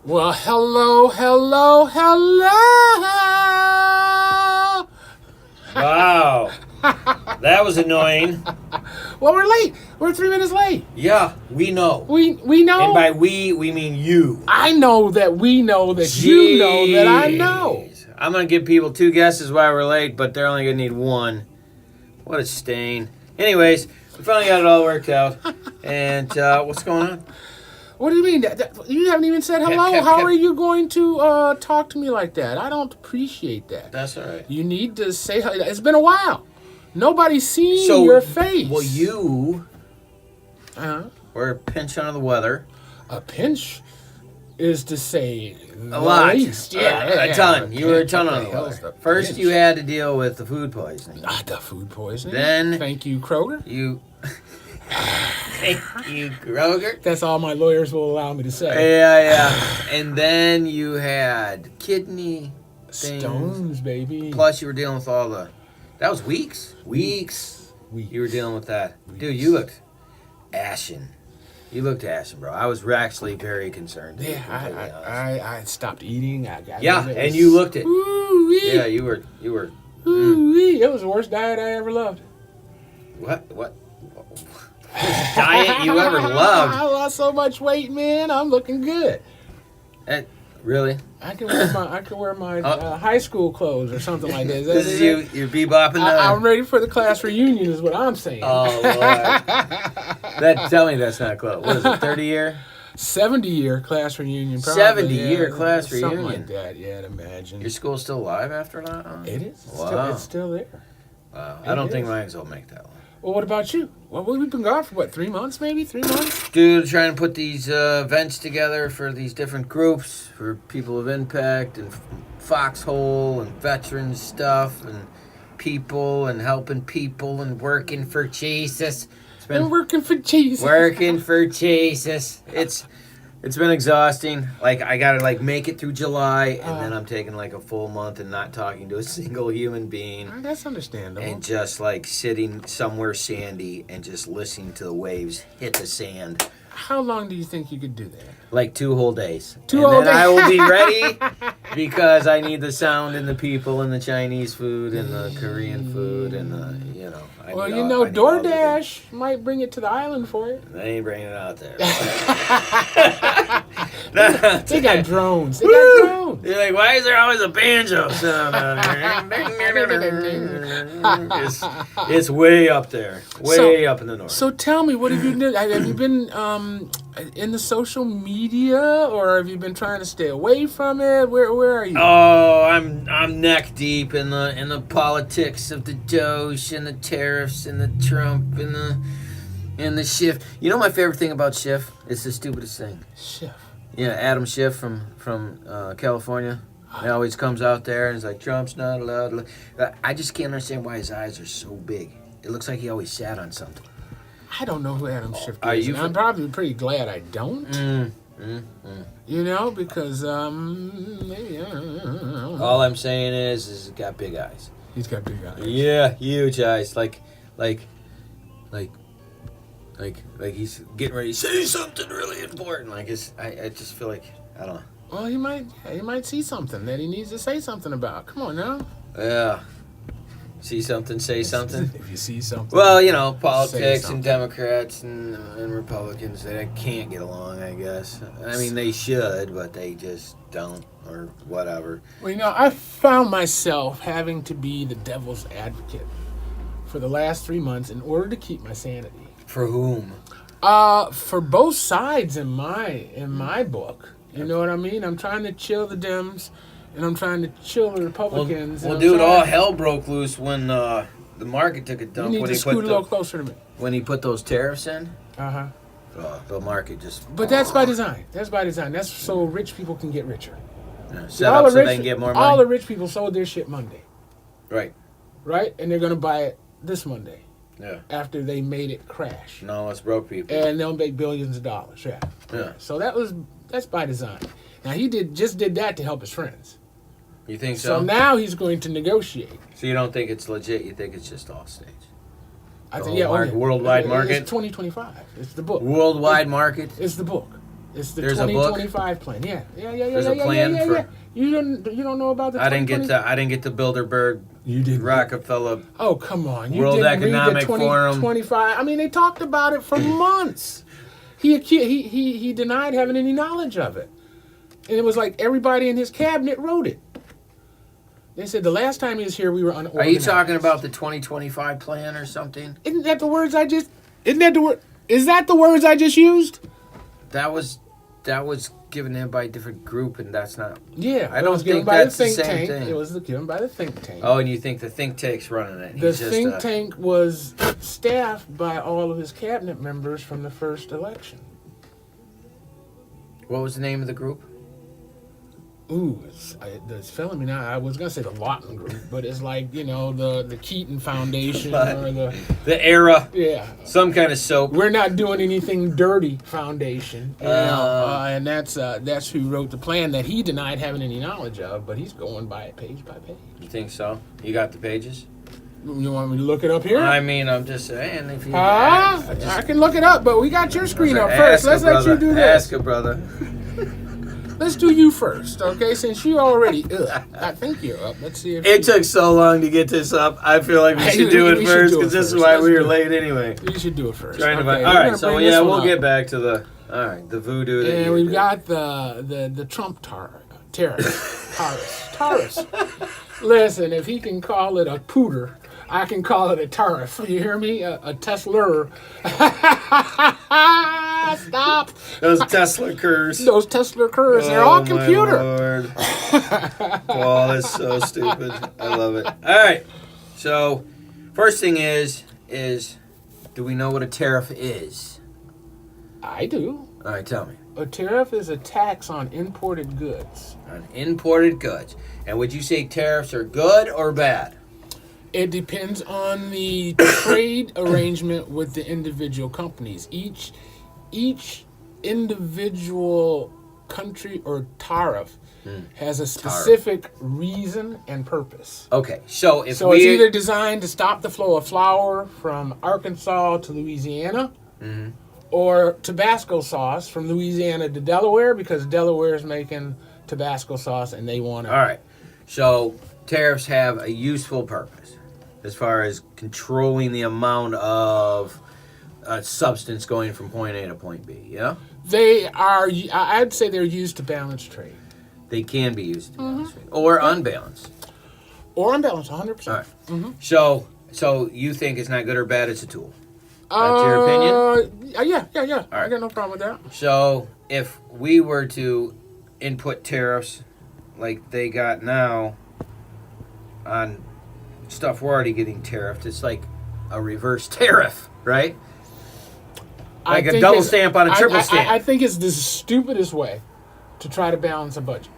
Well, hello. Wow. That was annoying. Well, we're late. We're 3 minutes late. Yeah, we know. We know. And by we mean you. I know that we know that you know that I know. I'm going to give people 2 guesses why we're late, but they're only going to need 1. What a stain. Anyways, we finally got it all worked out. And what's going on? What do you mean? You haven't even said hello. How are you going to talk to me like that? I don't appreciate that. That's all right. You need to say hello. It's been a while. Nobody's seen your face. Well, you were a pinch under the weather. A pinch is to say a lot. Least. A ton. You were a ton under the weather. First, pinch? you had to deal with the food poisoning. The food poisoning. Then, thank you, Kroger. Thank you, Kroger. That's all my lawyers will allow me to say. Yeah. And then you had kidney stones, baby. Plus, you were dealing with all the... That was weeks. You were dealing with that. Dude, you looked ashen. You looked ashen, bro. I was actually very concerned. Yeah, I stopped eating. And you looked it. Ooh-wee. Yeah, you were. Ooh-wee. It was the worst diet I ever loved. What? Diet you ever loved? I lost so much weight, man. I'm looking good. Really? I can wear my high school clothes or something like that. This is you. You're bebopping. I'm ready for the class reunion, is what I'm saying. Oh Lord! Tell me that's not close. What is it? 30-year? 70-year class reunion. 70-year class reunion. Something like that. Yeah, I'd imagine. Your school's still alive after that? It is. Wow. It's still there. Wow. I don't think mine will make that long. Well, what about you? Well, we've been gone for 3 months, maybe? 3 months? Dude, trying to put these events together for these different groups, for people of impact, and foxhole, and veterans stuff, and people, and helping people, and working for Jesus. Working for Jesus. Working for Jesus. It's been exhausting. Like, I gotta make it through July, and then I'm taking a full month and not talking to a single human being. That's understandable. And just sitting somewhere sandy and just listening to the waves hit the sand. How long do you think you could do that? 2 whole days. 2 whole days. And then I will be ready because I need the sound and the people and the Chinese food and the Korean food and the, DoorDash might bring it to the island for you. They ain't bringing it out there. They got drones. You're like, why is there always a banjo sound out here? It's way up there. Way up in the north. So tell me, what have you done? Have you been in the social media, or have you been trying to stay away from it? Where are you? Oh, I'm neck deep in the politics of the Doge and the tariffs and the Trump and the Schiff. You know my favorite thing about Schiff? It's the stupidest thing. Schiff. Yeah, Adam Schiff from California. He always comes out there and he's like, Trump's not allowed. I just can't understand why his eyes are so big. It looks like he always sat on something. I don't know who Adam Schiff is. I'm probably pretty glad I don't. Because maybe. All I'm saying is he's got big eyes. He's got big eyes. Yeah, huge eyes. Like he's getting ready to say something really important. I just feel like, I don't know. Well, he might see something that he needs to say something about. Come on now. Yeah. See something, say something. If you see something. Well, politics and Democrats and Republicans, they can't get along, I guess. I mean, they should, but they just don't, or whatever. Well, I found myself having to be the devil's advocate for the last 3 months in order to keep my sanity. For whom? For both sides in my book. You know what I mean? I'm trying to chill the Dems, and I'm trying to chill the Republicans. Well, dude, all hell broke loose when the market took a dump. You need to scoot a little closer to me. When he put those tariffs in? Uh-huh. The market just... But that's by design. That's so rich people can get richer. Yeah, set up so they can get more money? All the rich people sold their shit Monday. Right. Right? And they're going to buy it this Monday. Yeah. After they made it crash. No, it's broke people. And they'll make billions of dollars. Yeah. So that's by design. Now he just did that to help his friends. You think so? So now he's going to negotiate. So you don't think it's legit? You think it's just off stage? I think worldwide market. It's 2025. It's the book. Worldwide market. It's the book. It's the There's a book? 2025 plan. Yeah. There's a plan for. You don't know about the. I didn't get the Bilderberg. You did. Rockefeller. Oh, come on! You World didn't Economic read the Forum. 2025. I mean, they talked about it for months. He denied having any knowledge of it, and it was like everybody in his cabinet wrote it. They said the last time he was here, we were unorganized. Are you talking about the 2025 plan or something? Isn't that the words I just? Isn't that the word? Is that the words I just used? That was given in by a different group, and that's not. Yeah, I don't think that's the same thing. It was given by the think tank. Oh, and you think the think tank's running it? The think tank was staffed by all of his cabinet members from the first election. What was the name of the group? Ooh, it's failing me now. I was gonna say the Lawton Group, but it's like the Keaton Foundation or the era. Yeah, some kind of soap. We're not doing anything dirty Foundation, and that's who wrote the plan that he denied having any knowledge of, but he's going by it page by page. You think so? You got the pages? You want me to look it up here? I mean, I'm just saying. If you, I can look it up, but we got your screen up first. Let's let you do this. Ask a brother. Let's do you first, okay? Since you already, I think you're up. Let's see if it took so long to get this up. I feel like we should do it first because this is why we were late anyway. You should do it first. All right, so yeah, we'll get back to the voodoo. And we've got the Trump tariffs. Listen, if he can call it a pooter, I can call it a tariff. You hear me? A Tesla. Stop. Those Tesla curs. Those Tesla curs. They're all computer. Lord. Wow, that's so stupid. I love it. All right. So, first thing is do we know what a tariff is? I do. All right, tell me. A tariff is a tax on imported goods. On imported goods. And would you say tariffs are good or bad? It depends on the trade arrangement with the individual companies. Each individual country or tariff has a specific reason and purpose. Okay, so it's either designed to stop the flow of flour from Arkansas to Louisiana, or Tabasco sauce from Louisiana to Delaware because Delaware is making Tabasco sauce and they want it. All right, so tariffs have a useful purpose as far as controlling the amount of substance going from point A to point B, yeah? They are, I'd say they're used to balance trade. They can be used to balance trade. Or unbalanced. Or unbalanced, 100%. All right. So you think it's not good or bad, it's a tool? That's your opinion? Yeah. Right. I got no problem with that. So if we were to input tariffs like they got now on stuff we're already getting tariffed, it's like a reverse tariff, right? Like a double stamp on a triple stamp. I think it's the stupidest way to try to balance a budget.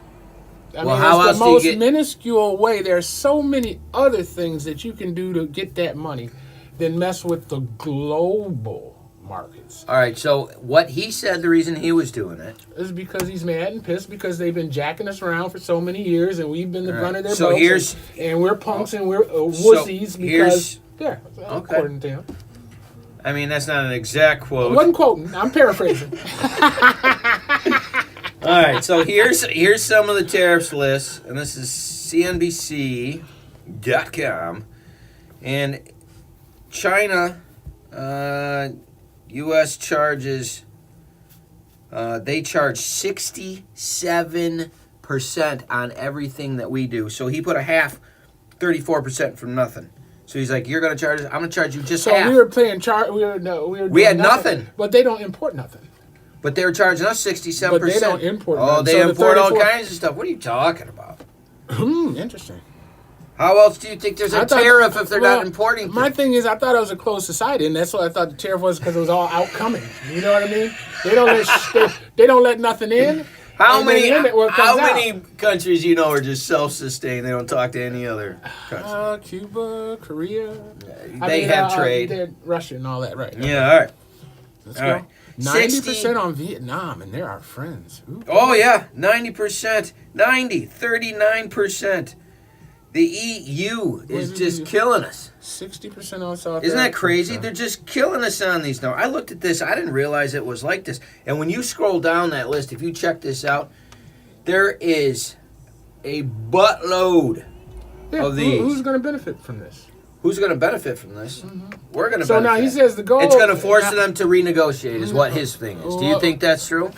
I mean, how it's else the do you most get minuscule way. There's so many other things that you can do to get that money than mess with the global markets. All right, so what he said, the reason he was doing it is because he's mad and pissed because they've been jacking us around for so many years and we've been the brunt of their boats. And we're punks and we're wussies because, according to him. I mean, that's not an exact quote. I wasn't quoting. I'm paraphrasing. All right, so here's some of the tariffs lists, and this is CNBC.com. And China, U.S. charges, they charge 67% on everything that we do. So he put a half, 34% from nothing. So he's like, you're going to charge us? I'm going to charge you just half. So we were paying we had nothing. But they don't import nothing. But they were charging us 67%. But they don't import nothing. Oh, they import all kinds of stuff. What are you talking about? Interesting. How else do you think there's a tariff if they're not importing things? My thing is, I thought it was a closed society, and that's what I thought the tariff was because it was all outcoming. You know what I mean? They don't let nothing in. How many countries are just self-sustained? They don't talk to any other country. Cuba, Korea. They have trade. They're Russia and all that, right? Yeah, all right. Let's go. 90% on Vietnam, and they're our friends. Oh, yeah, 90%. 39%. The EU is What just EU? killing us. 60% on South Isn't that Africa. crazy? They're just killing us on these numbers. I looked at this. I didn't realize it was like this. And when you scroll down that list, if you check this out, there is a buttload of these. Who's going to benefit from this? Who's going to benefit from this? We're going to benefit. So now he says the goal... It's going to force them to renegotiate is what his thing is. Do you think that's true?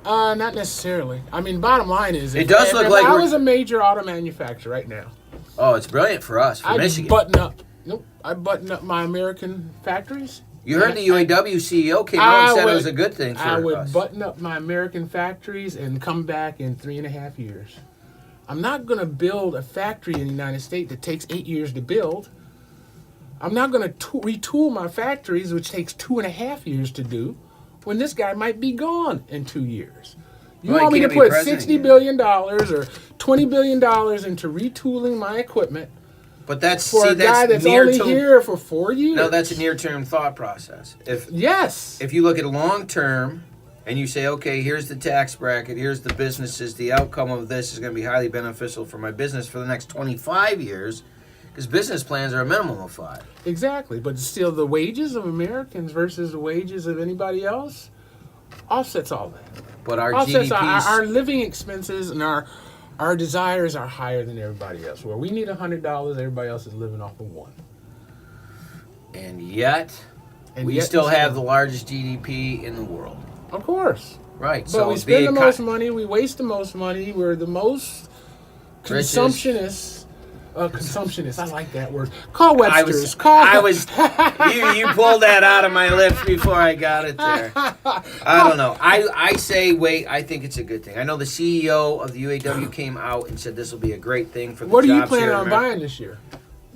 Not necessarily. I mean, bottom line is... It does look like I was a major auto manufacturer right now. Oh, it's brilliant for us, for Michigan. I button up my American factories. You heard the UAW CEO came out and said it was a good thing for us. I would button up my American factories and come back in 3.5 years. I'm not going to build a factory in the United States that takes 8 years to build. I'm not going to retool my factories, which takes 2.5 years to do, when this guy might be gone in 2 years. You want me to put $60 billion or $20 billion into retooling my equipment but that's for a guy that's only here for 4 years? No, that's a near-term thought process. Yes. If you look at long-term and you say, okay, here's the tax bracket, here's the businesses, the outcome of this is going to be highly beneficial for my business for the next 25 years, because business plans are a minimum of 5. Exactly, but still the wages of Americans versus the wages of anybody else offsets all that. But our offsets GDPs... our living expenses and our desires are higher than everybody else. Where we need $100, everybody else is living off of $1. And yet we still have the largest GDP in the world. Of course. Right. But so we spend the most money, we waste the most money, we're the most consumptionists. Consumptionist, I like that word. Call Webster's. You pulled that out of my lips before I got it there. I don't know. I say wait. I think it's a good thing. I know the CEO of the UAW came out and said this will be a great thing for the What jobs are you planning here on buying this year?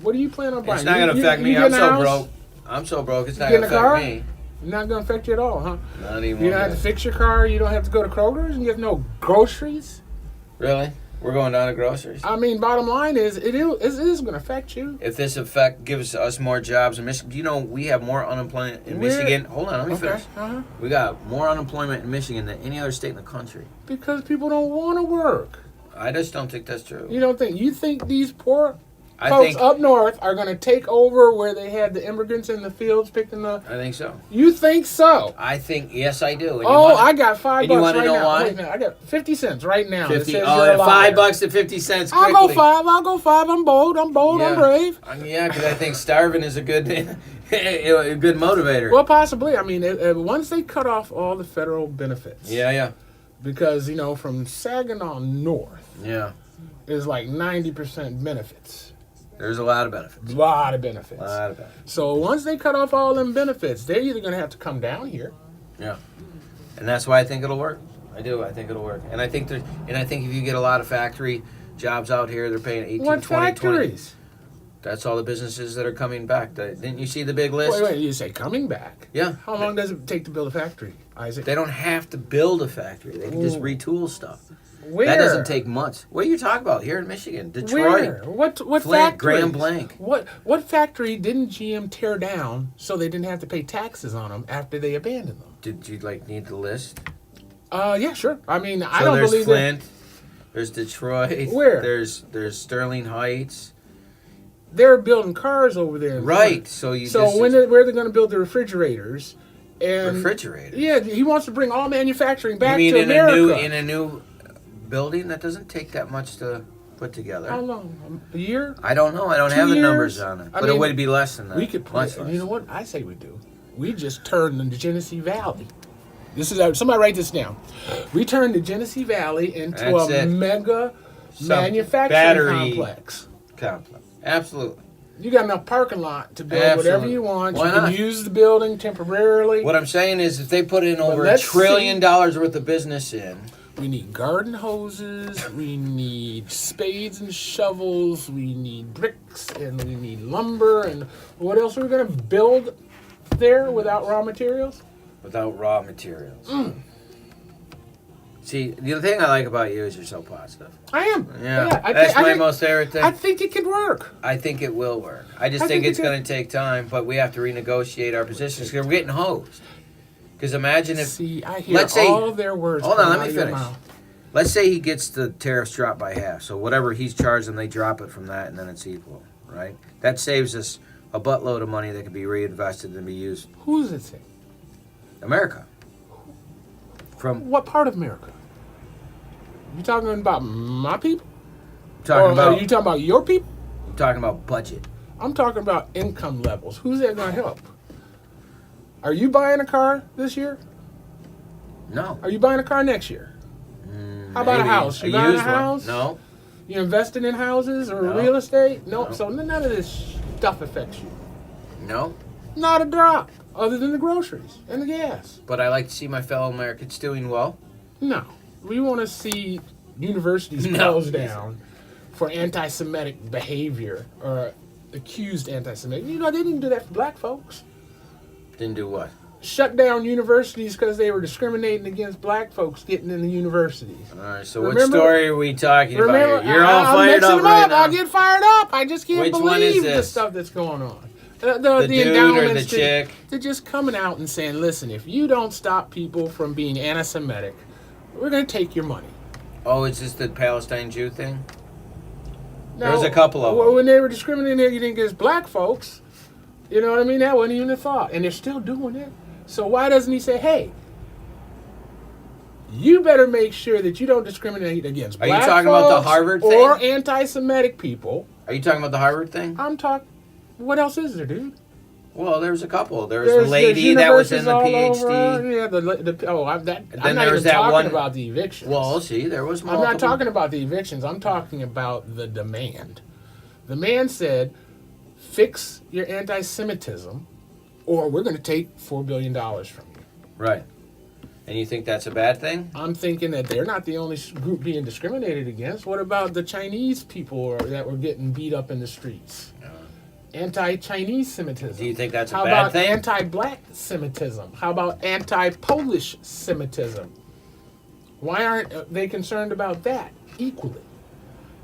What are you planning on buying? It's not going to affect me. I'm so broke. I'm so broke. It's not going to affect me. Not going to affect you at all, huh? Not even. You don't have to fix your car. You don't have to go to Kroger's and get no groceries. Really? We're going down to groceries. I mean, bottom line is, it is going to affect you. If this effect gives us more jobs in Michigan, do you know we have more unemployment in Michigan? Hold on, let me finish. Uh-huh. We got more unemployment in Michigan than any other state in the country. Because people don't want to work. I just don't think that's true. You don't think? You think these poor folks up north are going to take over where they had the immigrants in the fields picking the... I think so. You think so? I think, yes, I do. I got $5 you want right to know now. why? Wait a minute, I got 50 cents right now. 50. $5 to 50 cents quickly. I'll go 5. I'm bold. I'm brave. Yeah, because I think starving is a good motivator. Well, possibly. I mean, once they cut off all the federal benefits. Yeah. Because, from Saginaw north. Yeah. Is like 90% benefits. There's a lot of benefits. A lot of benefits. So once they cut off all them benefits, they're either going to have to come down here. Yeah. And that's why I think it'll work. I do. I think it'll work. And I think if you get a lot of factory jobs out here, they're paying 18, what 20, factories? 20. That's all the businesses that are coming back. Didn't you see the big list? Wait, you say coming back? Yeah. How long does it take to build a factory, Isaac? They don't have to build a factory. They can just retool stuff. Where? That doesn't take months. What are you talking about? Here in Michigan, Detroit. Where? What Flint, factory? Grand Blanc. What factory didn't GM tear down so they didn't have to pay taxes on them after they abandoned them? Did you need the list? Yeah, sure. I mean, I don't believe Flint. There's Detroit. Where? There's Sterling Heights. They're building cars over there. Right. Where are they going to build the refrigerators? And refrigerators. Yeah, he wants to bring all manufacturing back to America. In a new building? That doesn't take that much to put together. How long? A year? I don't know. I don't have the numbers on it. But it would be less than that. We could put. You know what? I say we do. We just turned the Genesee Valley. Somebody write this down. We turned the Genesee Valley into a mega manufacturing complex. Absolutely. You got enough parking lot to build whatever you want. Why not? You can use the building temporarily. What I'm saying is, if they put in over $1 trillion worth of business in, we need garden hoses. We need spades and shovels. We need bricks, and we need lumber. And what else are we going to build there without raw materials? Without raw materials. See, the thing I like about you is you're so positive. I am. Yeah. That's my most favorite thing. I think it can work. I think it will work. I just think it's going to take time, but we have to renegotiate our positions because we're getting hosed. Because imagine if... See, I hear all their words. Hold on, let me finish. Let's say he gets the tariffs dropped by half. So whatever he's charging, they drop it from that, and then it's equal, right? That saves us a buttload of money that could be reinvested and be used. Who's it say? America. From What part of America? You talking about my people? talking Or about are you talking about your people? I'm talking about budget. I'm talking about income levels. Who's that going to help? Are you buying a car this year? No. Are you buying a car next year? How about a Maybe house? You buying a used one. house? No. You investing in houses or No. real estate? Nope. No. So none of this stuff affects you. No. Not a drop, other than the groceries and the gas. But I like to see my fellow Americans doing well. No. We want to see universities No. closed down for anti-Semitic behavior or accused anti-Semitic. You know, they didn't do that for black folks. Didn't do what? Shut down universities because they were discriminating against black folks getting into universities. All right. So what Remember- story are we talking Remember, about here? You're all I'm fired mixing up them right up. now. I get fired up. I just can't Which one is believe the this? stuff that's going on. The dude or the endowments, chick? they're just coming out and saying, listen, if you don't stop people from being anti-Semitic, we're going to take your money. Oh, is this the Palestine Jew thing? Now, There was a couple of well, them. when they were discriminating against black folks, you know what I mean? That wasn't even a thought. And they're still doing it. So why doesn't he say, hey, you better make sure that you don't discriminate against Are you black talking about the folks Harvard or thing? anti-Semitic people? Are you talking about the Harvard thing? I'm talking. What else is there, dude? Well, there was a couple. There was There's the lady that was in the universities all PhD. over. Yeah, I'm then not there even was that talking one- about the evictions. Well, see, there was I'm multiple. not talking about the evictions. I'm talking about the demand. The man said, fix your anti-Semitism or we're going to take $4 billion from you. Right. And you think that's a bad thing? I'm thinking that they're not the only group being discriminated against. What about the Chinese people that were getting beat up in the streets? Anti-Chinese Semitism. Do you think that's a How bad about thing? anti-black Semitism? How about anti-Polish Semitism? Why aren't they concerned about that equally?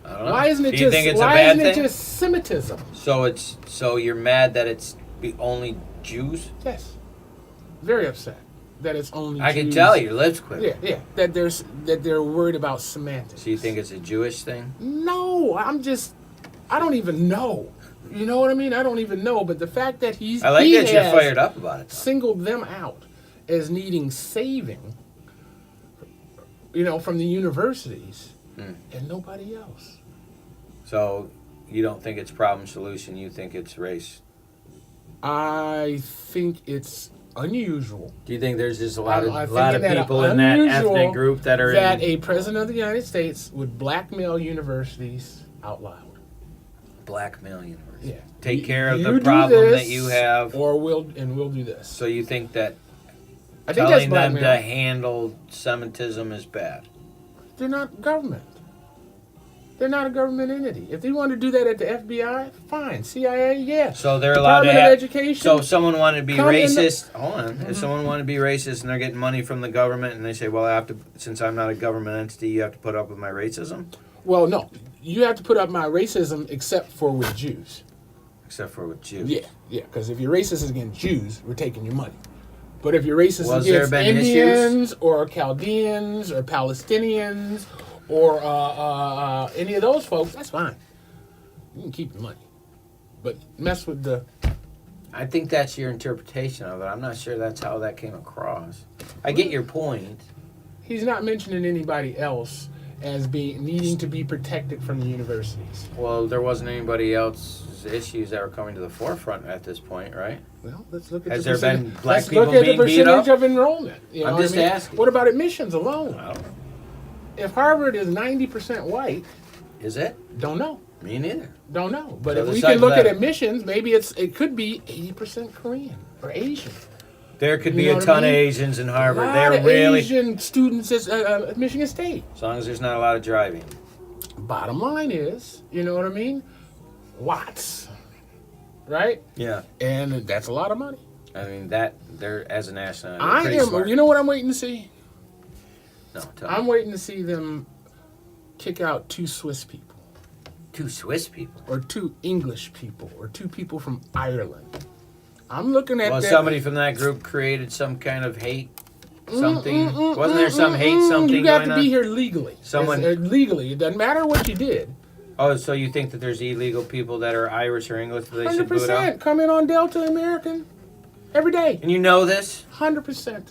I don't know. Why isn't it Do you just think it's a why bad isn't it thing? just Semitism? So you're mad that it's only Jews? Yes. Very upset that it's only I can Jews. tell your lips quiver. Yeah. That they're worried about semantics. So you think it's a Jewish thing? No, I don't even know. You know what I mean? I don't even know. But the fact that he that you're has fired up about it. Though. singled them out as needing saving, from the universities and nobody else. So you don't think it's problem solution? You think it's race? I think it's unusual Do you think there's just a lot I'm of lot of thinking that people in that unusual ethnic group that are that in a president of the United States would blackmail universities out loud. blackmail university? Yeah. Take care of You the do problem this, that you have. or we'll do this. So you think that I think that's telling them blackmail. to handle Semitism is bad? They're not government. They're not a government entity. If they want to do that at the FBI, fine. CIA, yes. So they're allowed to Department have. of Education. So if someone wanted to be Come in the- racist, hold on. If someone wanted to be racist and they're getting money from the government and they say, "Well, I have to, since I'm not a government entity, you have to put up with my racism," Well, no. You have to put up my racism except for with Jews. except for with Jews. Yeah. Because if you're racist against Jews, we're taking your money. But if you're racist Was there against been Indians or Chaldeans or Palestinians or any of those folks, that's fine. You can keep the money. But mess with the... I think that's your interpretation of it. I'm not sure that's how that came across. I get your point. He's not mentioning anybody else as needing to be protected from the universities. Well, there wasn't anybody else's issues that were coming to the forefront at this point, right? Well, let's look at Has the there percentage. been black Let's people look at the being beat percentage up? of enrollment. You know I'm what just I mean? asking. What about admissions alone? I don't know. If Harvard is 90% white, Is it? don't know. Me neither. Don't know. But So if we besides can look at that- admissions, maybe it could be 80% Korean or Asian. There could You be know a what I ton mean? of Asians in A Harvard. lot They're of really, Asian students at Michigan State. as long as there's not a lot of driving. Bottom line is, you know what I mean? Lots. Right? Yeah. And that's a lot of money. I mean, that, they're, as a national, they're I pretty am. smart. You know what I'm waiting to see? No, tell me. I'm waiting to see them kick out 2 Swiss people, 2 Swiss people. or 2 English people, or 2 people from Ireland. I'm looking at Well, that. somebody from that group created some kind of hate something? Wasn't there some hate something You got going to on? be here legally. Someone- legally. It doesn't matter what you did. Oh, so you think that there's illegal people that are Irish or English that they should boot out? 100%. Come in on Delta American every day. And you know this? 100%.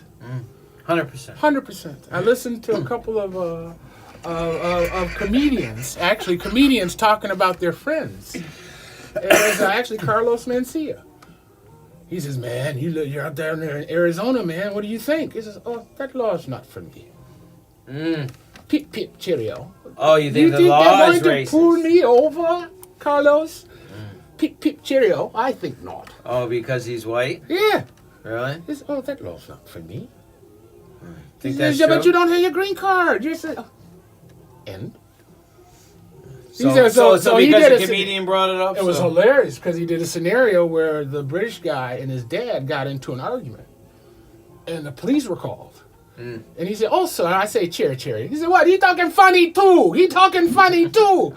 100%. 100%. I listened to a couple of comedians, actually comedians talking about their friends. It was actually Carlos Mencia. He says, man, you're out there in Arizona, man. What do you think? He says, oh, that law's not for me. Pip, pip, cheerio. Oh, you think the law is they're going racist? to pull me over, Carlos? Pip, pip, cheerio. I think not. Oh, because he's white? Yeah. Really? He says, oh, that law's not for me. Think He that's says, yeah, true? but you don't have your green card. You say, oh. And? So, He said, so he because did a a- comedian brought it up? It was so- hilarious because he did a scenario where the British guy and his dad got into an argument, and the police were called. And he said, "Oh, sir," I say, "Cherry, cherry." He said, "What? He talking funny too. He talking funny too."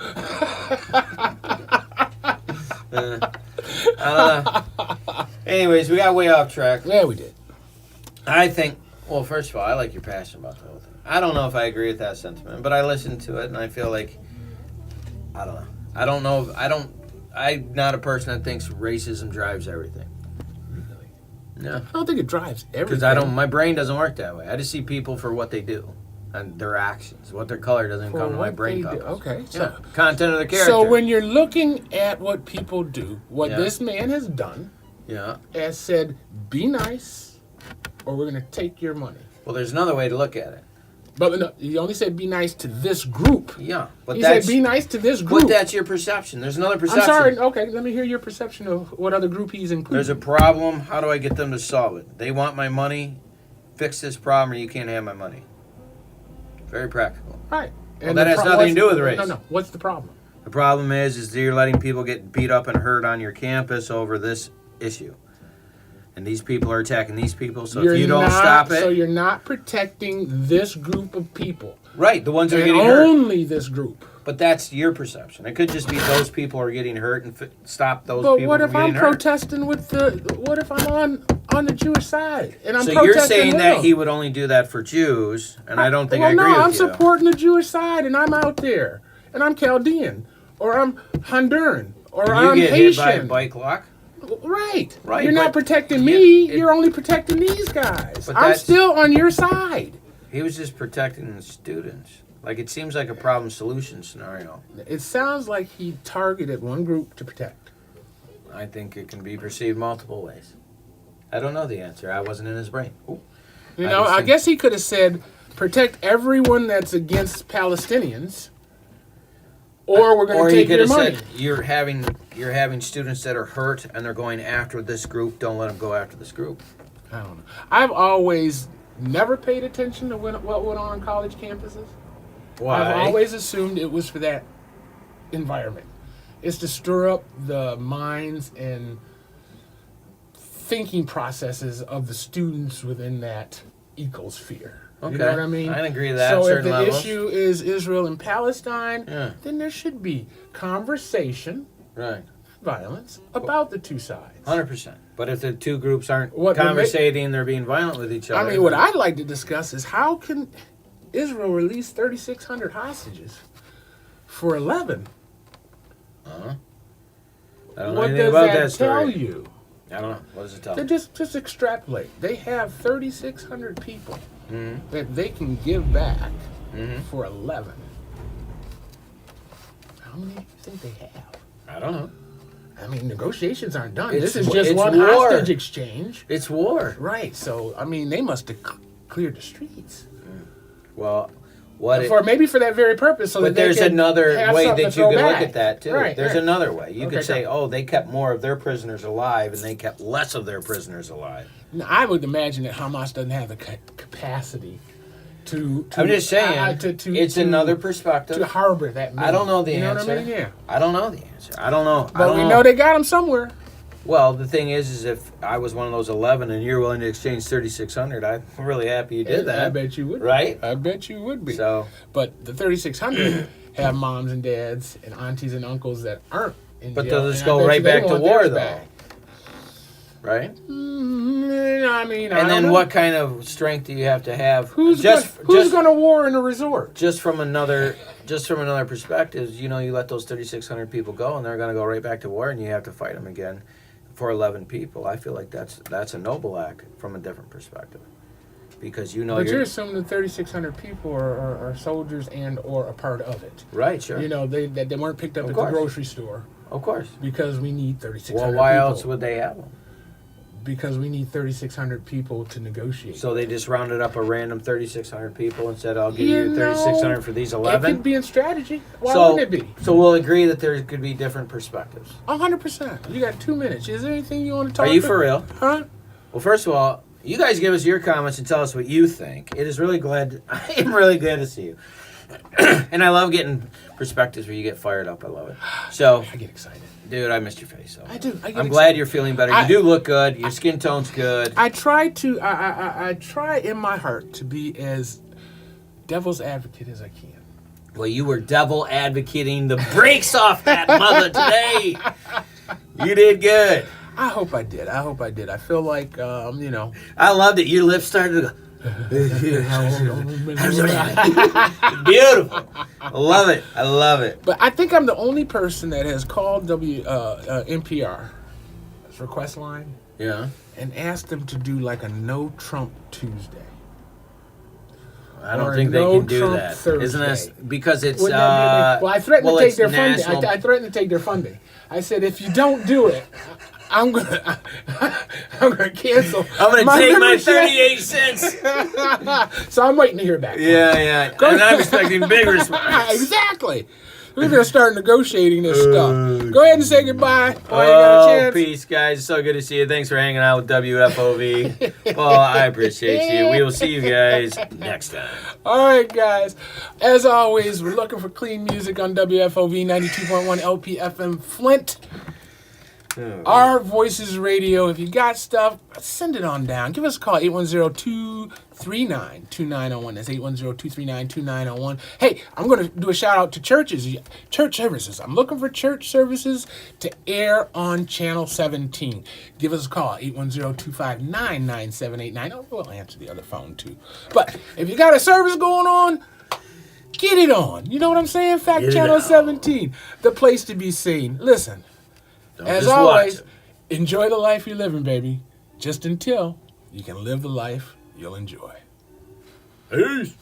Anyways, we got way off track. Yeah, we did. I think, well, first of all, I like your passion about the whole thing. I don't know if I agree with that sentiment, but I listened to it and I feel like, I don't know. I'm not a person that thinks racism drives everything. No. I don't think it drives everything. Because my brain doesn't work that way. I just see people for what they do and their actions. What their color doesn't For come to my what brain they do. comes. Okay, Yeah. Content of the character. So when you're looking at what people do, what Yeah. this man has done, Yeah. has said, "Be nice, or we're going to take your money." Well, there's another way to look at it. But no, he only said, "Be nice to this group." Yeah. But He that's, said, "Be nice to this group." but that's your perception. There's another perception. I'm sorry. Okay, let me hear your perception of what other group he's including. There's a problem. How do I get them to solve it? They want my money. Fix this problem, or you can't have my money. Very practical. Right. Well, that has nothing to do with race. No. What's the problem? The problem is that you're letting people get beat up and hurt on your campus over this issue. And these people are attacking these people, so if you don't stop it... So you're not protecting this group of people. Right, the ones that are And getting hurt. only this group. But that's your perception. It could just be those people are getting hurt and stop those But people what from if I'm getting hurt. protesting with what if I'm on the Jewish side and I'm So protesting you're saying with that them? he would only do that for Jews, and I don't think I agree no, with I'm you. supporting the Jewish side and I'm out there. And I'm Chaldean. Or I'm Honduran. Or And you I'm get Haitian. hit by a bike lock? Right. Right, You're not but- protecting yeah, me. it- You're only protecting these guys. But I'm that's- still on your side. He was just protecting the students. Like, it seems like a problem-solution scenario. It sounds like he targeted one group to protect. I think it can be perceived multiple ways. I don't know the answer. I wasn't in his brain. Ooh. You I know, just I think- guess he could have said, protect everyone that's against Palestinians, or we're going Or to he take could your have money. said, you're having students that are hurt and they're going after this group. Don't let them go after this group. I don't know. I've always never paid attention to what went on college campuses. Why? I've always assumed it was for that environment. It's to stir up the minds and thinking processes of the students within that ecosphere. Okay. You know what I mean? I agree with that So at if certain the levels. issue is Israel and Palestine, Yeah. then there should be conversation, Right. violence about the two sides. 100%. But if the two groups aren't What would make- conversating, they're being violent with each other. I mean, what I'd like to discuss is how can Israel release 3,600 hostages for 11? Uh-huh. I don't know What anything does about that that story. tell you? I don't know. What does it tell They me? just extrapolate. They have 3,600 people Mhm. that they can give back Mhm. for 11. How many do you think they have? I don't know. I mean, negotiations aren't done. It's This is wa- just it's one war. hostage exchange. It's war. Right. So, I mean, they must have cleared the streets. Well, what it, For maybe for that very purpose. So but that they there's can another have way something that to you throw can look back. at that too. Right, There's right. another way. You Okay, could say, go. oh, they kept more of their prisoners alive and they kept less of their prisoners alive. Now, I would imagine that Hamas doesn't have the capacity to I'm just saying, it's another to perspective. harbor that. I don't know the you answer. Know what I mean? Yeah. I don't know the answer. I don't know. I But don't we know they got them somewhere. Well, the thing is if I was one of those 11 and you're willing to exchange 3,600, I'm really happy you did that. I bet you would. Right? I bet you would be. So, But the 3,600 have moms and dads and aunties and uncles that aren't in but jail. they'll just and I go bet right you they back to want war, theirs though. back. Right? I mean, I And don't then know. what kind of strength do you have to have? Who's going to war in a resort? Just from another perspective, you let those 3,600 people go, and they're going to go right back to war, and you have to fight them again for 11 people. I feel like that's a noble act from a different perspective, because But you're assuming that 3,600 people are soldiers and or a part of it. Right, sure. They weren't picked up Of at course. the grocery store. Of course. Because we need 3,600 Well, why people. else would they have them? Because we need 3,600 people to negotiate. So they just rounded up a random 3,600 people and said, "I'll give you 3,600 for these 11." It could be in strategy. Why wouldn't it be? So we'll agree that there could be different perspectives. 100%. You got 2 minutes. Is there anything you want to talk about? Are you for real? Huh? Well, first of all, you guys give us your comments and tell us what you think. I am really glad to see you. And I love getting perspectives where you get fired up. I love it. So I get excited. Dude, I missed your face. So I do. I'm glad you're feeling better. You do look good. Your skin tone's good. I try in my heart to be as devil's advocate as I can. Well, you were devil advocating the brakes off that mother today. You did good. I hope I did. I feel like, I loved it. Your lips started to go. Beautiful. I love it. But I think I'm the only person that has called NPR, that's request line, Yeah. and asked them to do like a no Trump Tuesday. I don't think they can do Trump that. Thursday. Isn't that because it's well, I threatened to take their funding. national- I threatened to take their funding. I said, if you don't do it, I'm gonna cancel. I'm gonna my take my membership. 38 cents. So I'm waiting to hear back. Yeah. And I'm expecting big response. Exactly. We're gonna start negotiating this stuff. Go ahead and say goodbye. While you got a chance. Peace, guys. So good to see you. Thanks for hanging out with WFOV. Well, I appreciate you. We will see you guys next time. All right, guys. As always, we're looking for clean music on WFOV 92.1 LPFM Flint. Our Voices Radio. If you got stuff, send it on down. Give us a call, 810-239-2901. That's 810-239-2901. Hey, I'm going to do a shout out to churches, church services. I'm looking for church services to air on Channel 17. Give us a call, 810-259-9789. Oh, we'll answer the other phone too. But if you got a service going on, get it on. You know what I'm saying? Fact Channel 17, the place to be seen. Listen. As always, enjoy the life you're living, baby. Just until you can live the life you'll enjoy. Peace.